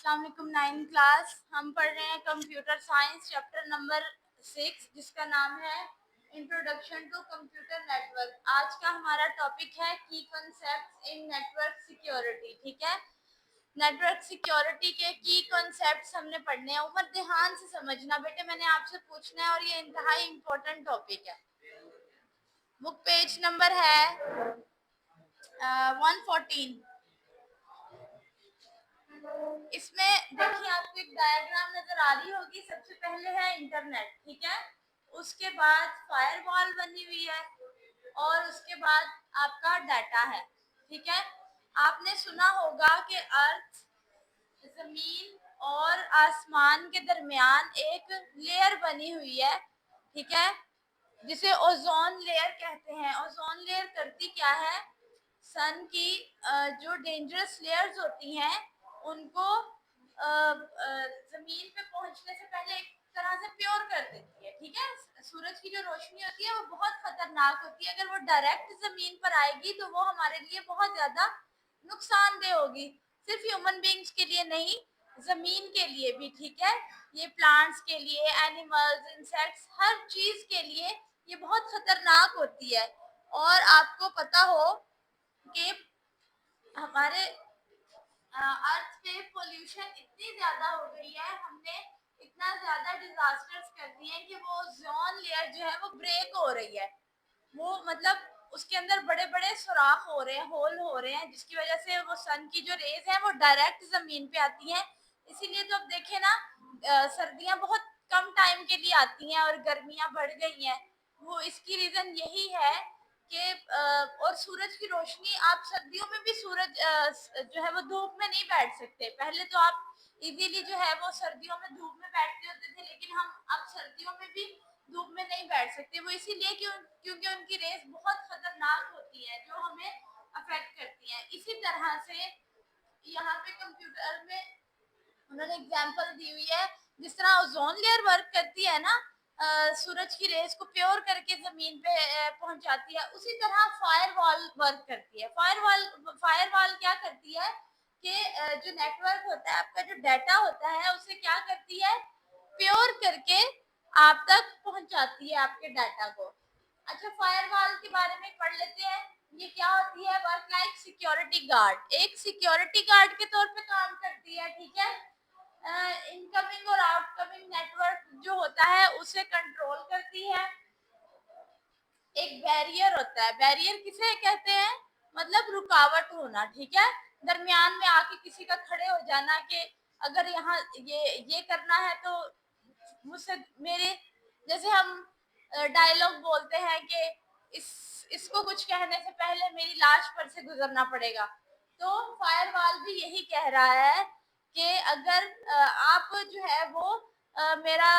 अस्सलाम वालेकुम। 9 क्लास हम पढ़ रहे हैं कंप्यूटर साइंस चैप्टर नंबर 6 जिसका नाम है इंट्रोडक्शन टू कंप्यूटर नेटवर्क। आज का हमारा टॉपिक है की कॉन्सेप्ट्स इन नेटवर्क सिक्योरिटी। ठीक है, नेटवर्क सिक्योरिटी के की कॉन्सेप्ट्स हमने पढ़ने हैं। ऊपर ध्यान से समझना बेटे, मैंने आपसे पूछना है और ये इंतहाई इम्पोर्टेंट टॉपिक है। बुक पेज नंबर है 114। इसमें देखिए आपको एक डायग्राम नजर आ रही होगी। सबसे पहले है इंटरनेट, ठीक है, उसके बाद फायरवॉल बनी हुई है और उसके बाद आपका डाटा है। ठीक है, आपने सुना होगा कि अर्थ, जमीन और आसमान के दरमियान एक लेयर बनी हुई है, ठीक है, जिसे ओजोन लेयर कहते हैं। ओजोन लेयर करती क्या है, सन की जो डेंजरस लेयर्स होती हैं उनको जमीन पे पहुंचने से पहले एक तरह से प्योर कर देती है। ठीक है, सूरज की जो रोशनी होती है वो बहुत खतरनाक होती है। अगर वो डायरेक्ट जमीन पर आएगी तो वो हमारे लिए बहुत ज्यादा नुकसानदेह होगी, सिर्फ ह्यूमन बींग्स के लिए नहीं, जमीन के लिए भी। ठीक है, ये प्लांट्स के लिए, एनिमल्स, इंसेक्ट्स, हर चीज के लिए ये बहुत खतरनाक होती है। और आपको पता हो कि हमारे अर्थ पे पोल्यूशन इतनी ज्यादा हो गई है, हमने इतना ज्यादा डिजास्टर्स कर दिए हैं कि वो ओजोन लेयर जो है वो ब्रेक हो रही है। वो मतलब उसके अंदर बड़े बड़े सुराख हो रहे हैं, होल हो रहे हैं, जिसकी वजह से वो सन की जो रेज है वो डायरेक्ट जमीन पे आती हैं। इसीलिए तो अब देखे ना, सर्दियां बहुत कम टाइम के लिए आती हैं और गर्मियां बढ़ गई हैं। वो इसकी रीजन यही है कि और सूरज की रोशनी, आप सर्दियों में भी सूरज जो है वो धूप में नहीं बैठ सकते। पहले तो आप इजीली जो है वो सर्दियों में धूप में बैठते होते थे, लेकिन हम अब सर्दियों में भी धूप में नहीं बैठ सकते। वो इसीलिए क्योंकि उनकी रेस बहुत खतरनाक होती है जो हमें अफेक्ट करती हैं। इसी तरह से यहाँ पे कंप्यूटर में उन्होंने एग्जांपल दी हुई है, जिस तरह ओजोन लेयर वर्क करती है ना, सूरज की रेस को प्योर करके जमीन पे पहुंचाती है, उसी तरह फायरवॉल वर्क करती है। फायरवॉल क्या करती है कि जो नेटवर्क होता है, आपका जो डाटा होता है, उसे क्या करती है, प्योर करके आप तक पहुंचाती है, आपके डाटा को। अच्छा, फायरवॉल के बारे में पढ़ लेते हैं। ये क्या होती है, वर्क लाइक सिक्योरिटी गार्ड, एक सिक्योरिटी गार्ड के तौर पे काम करती है। ठीक है, इनकमिंग और आउटकमिंग नेटवर्क जो होता है उसे कंट्रोल करती है। एक बैरियर होता है, बैरियर किसे कहते हैं, मतलब रुकावट होना। ठीक है, दरमियान में आके किसी का खड़े हो जाना कि अगर यहाँ ये करना है तो मुझसे, मेरे जैसे हम डायलॉग बोलते हैं कि इसको कुछ कहने से पहले मेरी लाश पर से गुजरना पड़ेगा। तो फायरवॉल भी यही कह रहा है कि अगर आप जो है वो मेरा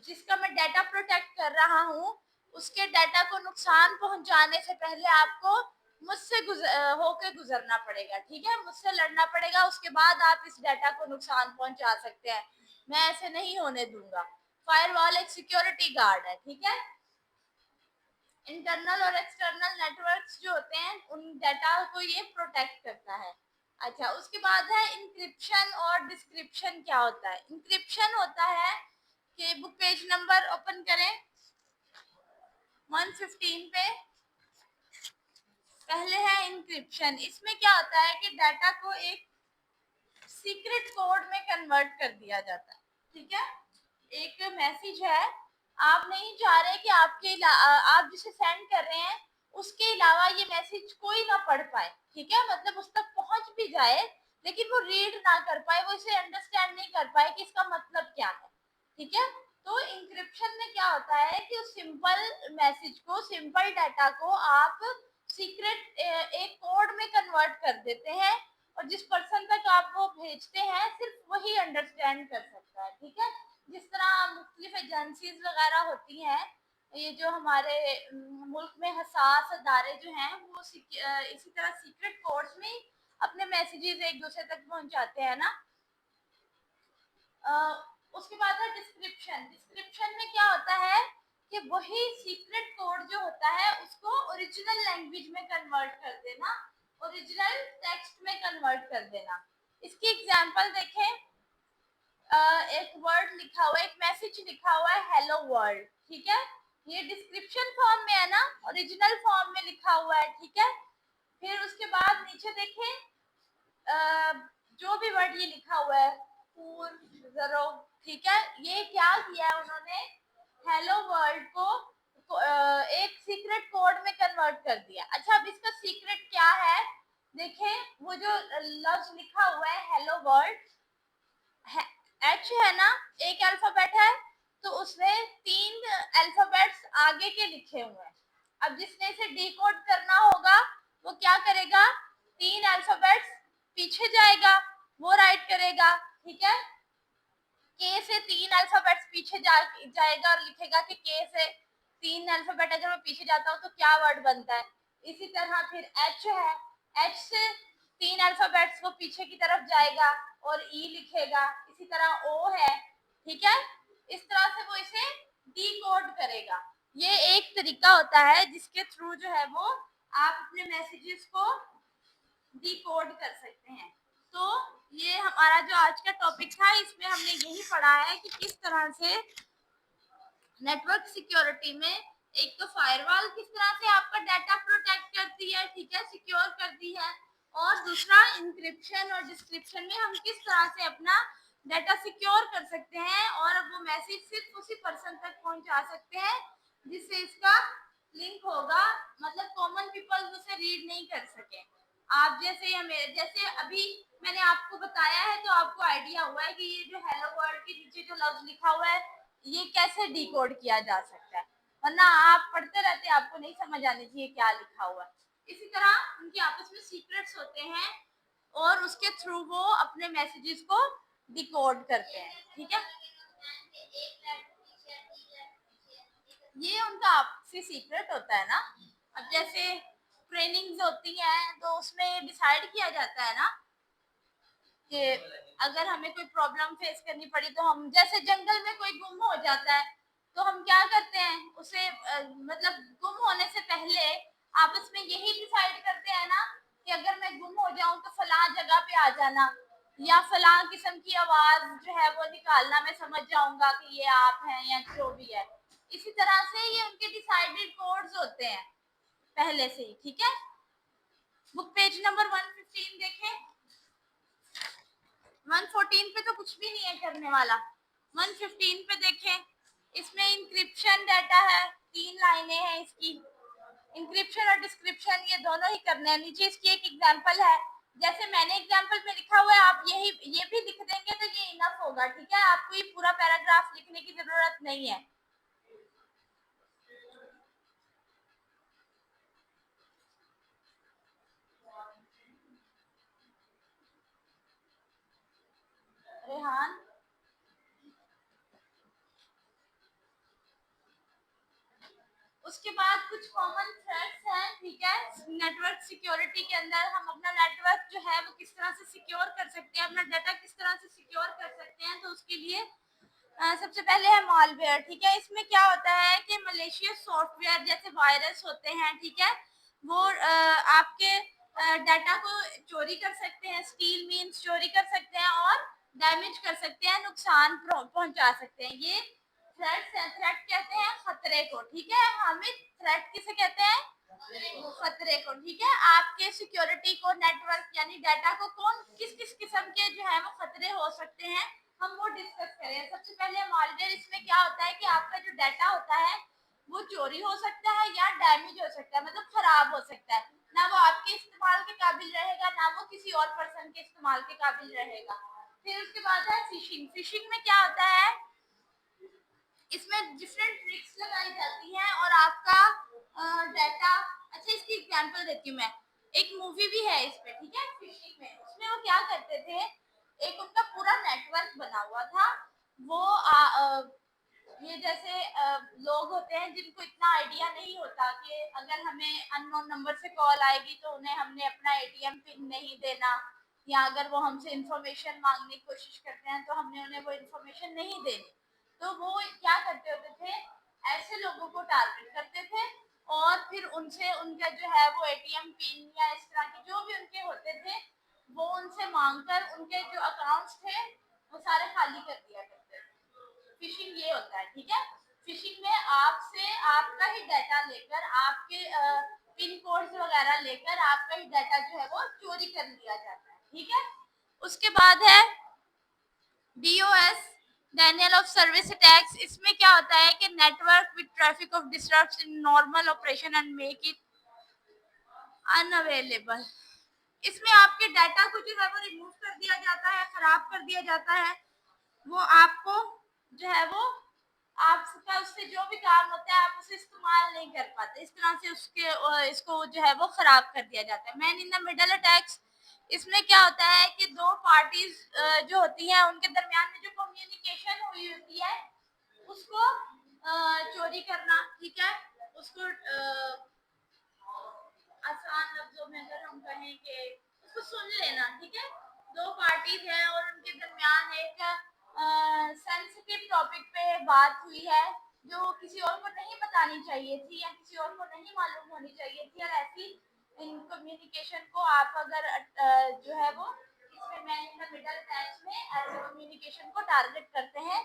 जिसका मैं डाटा प्रोटेक्ट कर रहा हूँ उसके डाटा को नुकसान पहुंचाने से पहले आपको मुझसे होके गुजरना पड़ेगा। ठीक है, मुझसे लड़ना पड़ेगा, उसके बाद आप इस डाटा को नुकसान पहुंचा सकते हैं। मैं ऐसे नहीं होने दूंगा। फायरवॉल एक सिक्योरिटी गार्ड है। ठीक है, इंटरनल और एक्सटर्नल नेटवर्क्स जो होते हैं उन डाटा को ये प्रोटेक्ट करता है। अच्छा, उसके बाद है इंक्रिप्शन और डिस्क्रिप्शन। क्या होता है, इंक्रिप्शन होता है कि बुक पेज नंबर ओपन करें 115 पे। पहले है इंक्रिप्शन। इसमें क्या होता है कि डाटा को एक सीक्रेट कोड में कन्वर्ट कर दिया जाता है। ठीक है, एक मैसेज है, आप नहीं चाह रहे कि आप जिसे सेंड कर रहे हैं उसके अलावा ये मैसेज कोई ना पढ़ पाए। ठीक है, मतलब उस तक पहुंच भी जाए लेकिन वो रीड ना कर पाए, वो इसे अंडरस्टैंड नहीं कर पाए कि इसका मतलब क्या है। ठीक है, तो इंक्रिप्शन में क्या होता है कि उस सिंपल मैसेज को, सिंपल डाटा को आप सीक्रेट एक कोड में कन्वर्ट कर देते हैं और जिस पर्सन तक आप वो भेजते हैं सिर्फ वही अंडरस्टैंड कर सकता है। ठीक है, जिस तरह मुख्तलिफ एजेंसीज वगैरह होती हैं, ये जो हमारे मुल्क में हसास अदारे जो हैं वो इसी तरह सीक्रेट कोड्स में अपने मैसेजेस एक दूसरे तक पहुंचाते हैं ना। उसके बाद है डिस्क्रिप्शन। डिस्क्रिप्शन में क्या होता है कि वही सीक्रेट कोड जो होता है उसको ओरिजिनल लैंग्वेज में कन्वर्ट कर देना, ओरिजिनल टेक्स्ट में कन्वर्ट कर देना। इसकी एग्जांपल देखें, एक वर्ड लिखा हुआ है, एक मैसेज लिखा हुआ है हेलो वर्ल्ड, ठीक है, ये डिस्क्रिप्शन फॉर्म में है ना, ओरिजिनल फॉर्म में लिखा हुआ है, ठीक है। फिर उसके बाद नीचे देखें, जो भी वर्ड ये लिखा हुआ है जरो, ठीक है, ये क्या किया है उन्होंने, हेलो वर्ल्ड को एक सीक्रेट कोड में कन्वर्ट कर दिया। अच्छा, अब इसका सीक्रेट क्या है, देखें, वो जो लफ्ज लिखा हुआ है हेलो वर्ल्ड, एच है ना, एक अल्फाबेट है, तो उसने 3 अल्फाबेट्स आगे के लिखे हुए हैं। अब जिसने इसे डिकोड करना होगा वो क्या करेगा, 3 अल्फाबेट्स पीछे जाएगा, वो राइट करेगा, ठीक है। के से 3 अल्फाबेट्स पीछे जाएगा और लिखेगा कि के से 3 अल्फाबेट अगर मैं पीछे जाता हूँ तो क्या वर्ड बनता है। इसी तरह फिर एच है, एच से 3 अल्फाबेट्स वो पीछे की तरफ जाएगा और ई लिखेगा। इसी तरह ओ है, ठीक है, इस तरह से वो इसे डिकोड करेगा। ये एक तरीका होता है जिसके थ्रू जो है वो आप अपने मैसेजेस को डिकोड कर सकते हैं। तो ये हमारा जो आज का टॉपिक था, इसमें हमने यही पढ़ा है कि किस तरह से नेटवर्क सिक्योरिटी में एक तो फायरवॉल किस तरह से आपका डाटा प्रोटेक्ट करती है, ठीक है, सिक्योर करती है, और दूसरा इंक्रिप्शन और डिस्क्रिप्शन में हम किस तरह से अपना डाटा सिक्योर कर सकते हैं और वो मैसेज सिर्फ उसी पर्सन तक पहुंचा सकते हैं जिससे इसका लिंक होगा, मतलब कॉमन पीपल उसे रीड नहीं कर सके। आप जैसे हमें, जैसे अभी मैंने आपको बताया है तो आपको आइडिया हुआ है कि ये जो हेलो वर्ल्ड के नीचे जो लफ्ज लिखा हुआ है ये कैसे डिकोड किया जा सकता है, वरना आप पढ़ते रहते आपको नहीं समझ आनी चाहिए क्या लिखा हुआ है। इसी तरह उनके आपस में सीक्रेट्स होते हैं और उसके थ्रू वो अपने मैसेजेस को डिकोड करते हैं, ठीक है। ये उनका आपसी सीक्रेट होता है ना। अब जैसे ट्रेनिंग्स होती हैं तो उसमें डिसाइड किया जाता है ना कि अगर हमें कोई प्रॉब्लम फेस करनी पड़ी तो हम, जैसे जंगल में कोई गुम हो जाता है तो हम क्या करते हैं उसे, मतलब गुम होने से पहले आपस में यही डिसाइड करते हैं ना कि अगर मैं गुम हो जाऊं तो फलां जगह पे आ जाना, या फलां किस्म की आवाज जो है वो निकालना, मैं समझ जाऊंगा कि ये आप हैं या जो भी है। इसी तरह से ये उनके डिसाइडेड कोड्स होते हैं पहले से ही, ठीक है। बुक पेज नंबर 115 देखें। 114 पे तो कुछ भी नहीं है करने वाला। 115 पे देखें, इसमें इंक्रिप्शन डाटा है, 3 लाइनें हैं इसकी। इंक्रिप्शन और डिस्क्रिप्शन ये दोनों ही करने हैं। नीचे इसकी एक एग्जांपल है, जैसे मैंने एग्जांपल में लिखा हुआ है आप ये भी लिख देंगे तो ये इनफ होगा, ठीक है, आपको ये पूरा पैराग्राफ लिखने की जरूरत नहीं है। रेहान, उसके बाद कुछ कॉमन थ्रेड्स हैं, ठीक है। नेटवर्क सिक्योरिटी के अंदर हम अपना नेटवर्क जो है वो किस तरह से सिक्योर कर सकते हैं, अपना डाटा किस तरह से सिक्योर कर सकते हैं, तो उसके लिए सबसे पहले है मालवेयर, ठीक है। इसमें क्या होता है कि मलेशियस सॉफ्टवेयर जैसे वायरस होते हैं, ठीक है, वो आपके डाटा को चोरी कर सकते हैं, स्टील मीन्स चोरी कर सकते हैं और डैमेज कर सकते हैं, नुकसान पहुंचा सकते हैं। ये थ्रेट्स हैं। थ्रेट कहते हैं खतरे को, ठीक है, हमें थ्रेट किसे कहते हैं, खतरे को, ठीक है। आपके सिक्योरिटी को, नेटवर्क यानी डाटा को कौन किस किस किस्म के जो है वो खतरे हो सकते हैं, हम वो डिस्कस करें। सबसे पहले मालवेयर, इसमें क्या होता है कि आपका जो डाटा होता है वो चोरी हो सकता है या डैमेज हो सकता है, मतलब खराब हो सकता है, ना वो आपके इस्तेमाल के काबिल रहेगा ना वो किसी और पर्सन के इस्तेमाल के काबिल रहेगा। फिर उसके बाद है फिशिंग। फिशिंग में क्या होता है, इसमें डिफरेंट ट्रिक्स लगाई जाती हैं और आपका डाटा, अच्छा इसकी एग्जांपल देती हूँ मैं, एक मूवी भी है इस पे, ठीक है, फिशिंग में। उसमें वो क्या करते थे, एक उनका पूरा नेटवर्क बना हुआ था, वो ये जैसे लोग होते हैं जिनको इतना आइडिया नहीं होता कि अगर हमें अननोन नंबर से कॉल आएगी तो उन्हें हमने अपना एटीएम पिन नहीं देना, या अगर वो हमसे इंफॉर्मेशन मांगने की कोशिश करते हैं तो हमने उन्हें वो इंफॉर्मेशन नहीं देनी। तो वो क्या करते होते थे, ऐसे लोगों को टारगेट करते थे और फिर उनसे उनका जो है वो एटीएम पिन या इस तरह के जो भी उनके होते थे वो उनसे मांगकर उनके जो अकाउंट्स थे वो सारे खाली कर दिया करते थे। फिशिंग ये होता है, ठीक है। फिशिंग में आपसे आपका ही डाटा लेकर, आपके पिन कोड्स वगैरह लेकर आपका ही डाटा जो है वो चोरी कर लिया जाता है, ठीक है। उसके बाद है DOS, Denial of Service Attacks। इसमें क्या होता है कि network with traffic of disturbs in normal operation and make it unavailable. इसमें आपके डाटा को जो है वो रिमूव कर दिया जाता है, खराब कर दिया जाता है। वो आपको जो है वो आपका उससे जो भी काम होता है आप उसे इस्तेमाल नहीं कर पाते, इस तरह से उसके इसको जो है वो खराब कर दिया जाता है। Man in the middle attacks, इसमें क्या होता है कि दो पार्टीज जो होती हैं उनके दरमियान में जो कम्युनिकेशन हुई होती है उसको चोरी करना, ठीक है। उसको आसान लफ्जों में अगर हम कहें कि उसको सुन लेना, ठीक है। दो पार्टीज हैं और उनके दरमियान एक सेंसिटिव टॉपिक पे बात हुई है जो किसी और को नहीं बतानी चाहिए थी या किसी और को नहीं मालूम होनी चाहिए थी, और ऐसी इन कम्युनिकेशन को आप अगर जो है वो इसमें man in the middle match में ऐसे कम्युनिकेशन को टारगेट करते हैं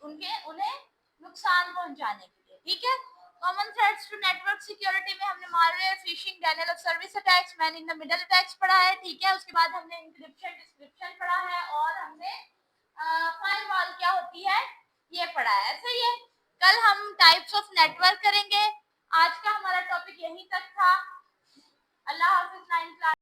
उन्हें नुकसान पहुंचाने के लिए, ठीक है। Common threats to network security में हमने malware, phishing, denial of service attacks, man in the middle attacks पढ़ा है, ठीक है। उसके बाद हमने इंक्रिप्शन डिस्क्रिप्शन पढ़ा है और हमने फायरवॉल क्या होती है ये पढ़ा है, ऐसे ही है। कल हम टाइप्स ऑफ नेटवर्क करेंगे। आज का हमारा टॉपिक यहीं तक था। अल्लाह हाफिज 9th क्लास।